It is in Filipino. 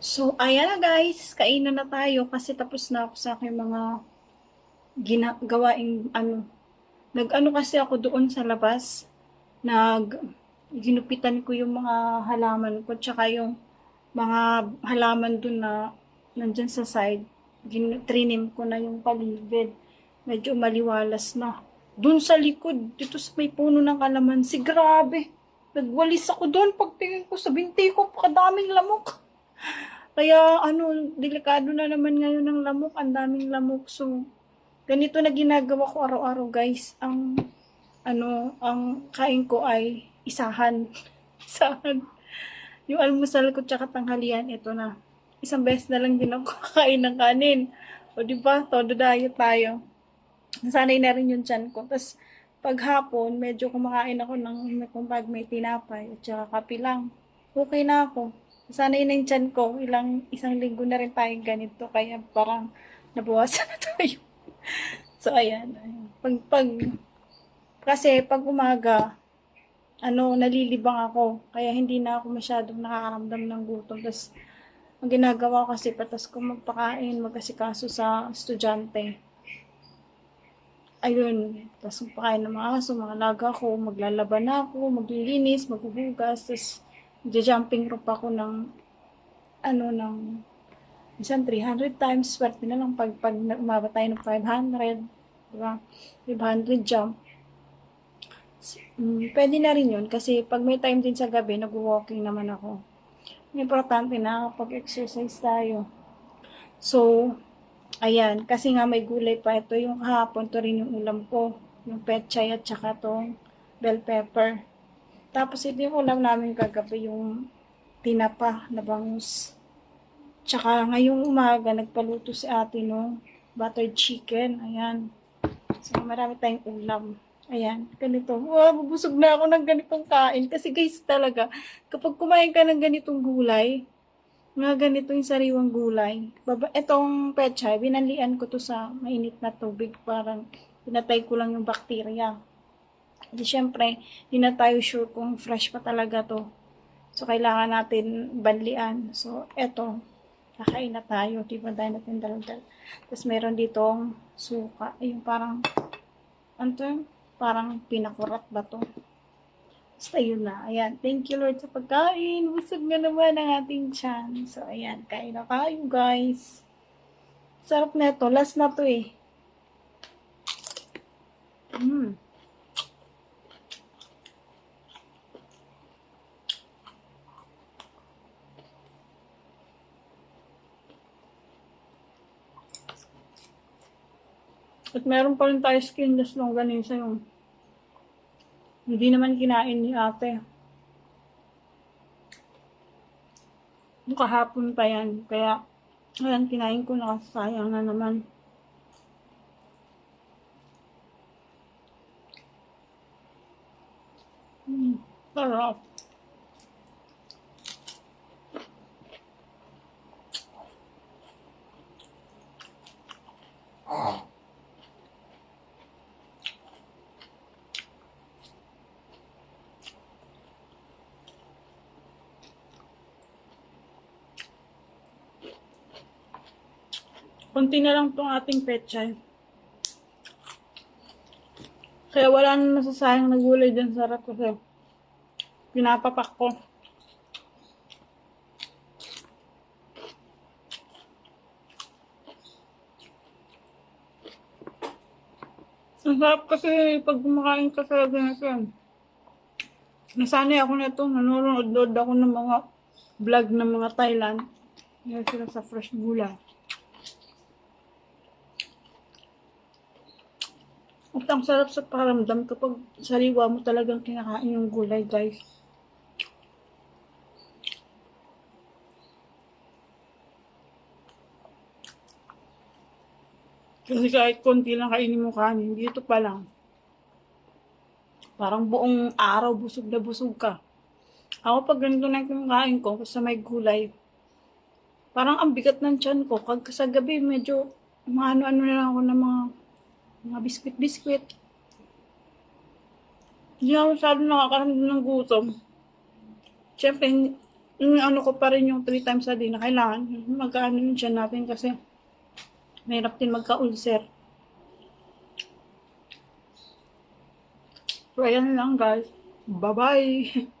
So, ayan na guys, kainan na tayo kasi tapos na ako sa aking mga ginagawaing Nag-ano kasi ako doon sa labas, ginupitan ko yung mga halaman ko, tsaka yung mga halaman doon na nandyan sa side, trinim ko na yung paligid. Medyo maliwalas na. Doon sa likod, dito sa may puno ng kalamansi, grabe. Nagwalis ako doon, pagtingin ko sa binti ko, pakadaming lamok. Kaya delikado na naman ngayon ng lamok, ang daming lamok. So, ganito na ginagawa ko araw-araw, guys. Ang kain ko ay isahan. Isahan. Yung almusal ko tsaka tanghalian, ito na. Isang beses na lang din ako kakain ng kanin. O, di ba? Todo diet tayo. Nasanay na rin yung tiyan ko. Tapos, paghapon, medyo kumakain ako ng pag may tinapay at saka kape lang. Okay na ako. Nasanay na yung tiyan ko. Isang linggo na rin tayong ganito. Kaya parang nabawasan na tayo. So, ayan. Kasi pag umaga, nalilibang ako. Kaya hindi na ako masyadong nakakaramdam ng gutom. Tapos, ang ginagawa ko kasi patas ko magpakain, magkasikaso sa estudyante. Ayun, tapos pakain ng mga aso, mga laga ko, maglalaban ako, maglilinis, maghuhugas, tapos jumping rope ako ng, minsan 300 times, swerte na lang pag umabot tayo ng 500, diba? 500 jump. Pwede na rin yun, kasi pag may time din sa gabi, nag-walking naman ako. Importante na pag-exercise tayo. So, ayan, kasi nga may gulay pa. Ito yung kahapon, to rin yung ulam ko. Yung pechay at saka tong bell pepper. Tapos ito yung ulam namin kagabi, yung tinapa na bangus. Tsaka ngayong umaga, nagpaluto si ate no, buttered chicken. Ayan. So, marami tayong ulam. Ayan, ganito. Wow, bubusog na ako ng ganitong kain. Kasi guys, talaga, kapag kumain ka ng ganitong gulay, mga ganito yung sariwang gulay. Itong pechay, binanlian ko to sa mainit na tubig. Parang pinatay ko lang yung bakterya. Kasi syempre, hindi na tayo sure kung fresh pa talaga to. So, kailangan natin banlian. So, eto, kakain na tayo. Di ba tayo natin daldal. Tapos, meron ditong suka. Yung parang, parang pinakurat ba to? Basta yun na. Ayan. Thank you, Lord, sa pagkain. Busog na naman ang ating tiyan. So, ayan. Kain na kayo, guys. Sarap na ito. Last na to eh. At meron pa rin tayo skinless longganisa yung hindi naman kinain ni ate. Yung kahapon pa yan. Kaya, ayan, kinain ko na, sayang na naman. Sarap. Kunti na lang tong ating pechay. Kaya wala na nasasayang na gulay dyan sa rep kasi pinapapak ko. Ang sarap kasi pag kumakain ka sa ganito yan. Nasanay ako nito, nanonood ako ng mga vlog ng mga Thailand. Yan sila sa fresh gulay. At ang sarap sa paramdam kapag sariwa mo talagang kinakain yung gulay, guys. Kasi kahit konti lang kainin mo kanin, dito pa lang. Parang buong araw busog na busog ka. Ako pag ganito na yung kain ko, sa may gulay, parang ang bigat ng tiyan ko. Kag sa gabi, medyo ano-ano na lang ako ng mga biskwit-biskwit. Hindi ako masyado nakakaramdam ng gutom. Siyempre, ano ko pa rin yung 3 times a day na kailangan magkaano yung tiyan natin kasi mahirap din magka-ulcer. So, ayan lang guys. Bye-bye!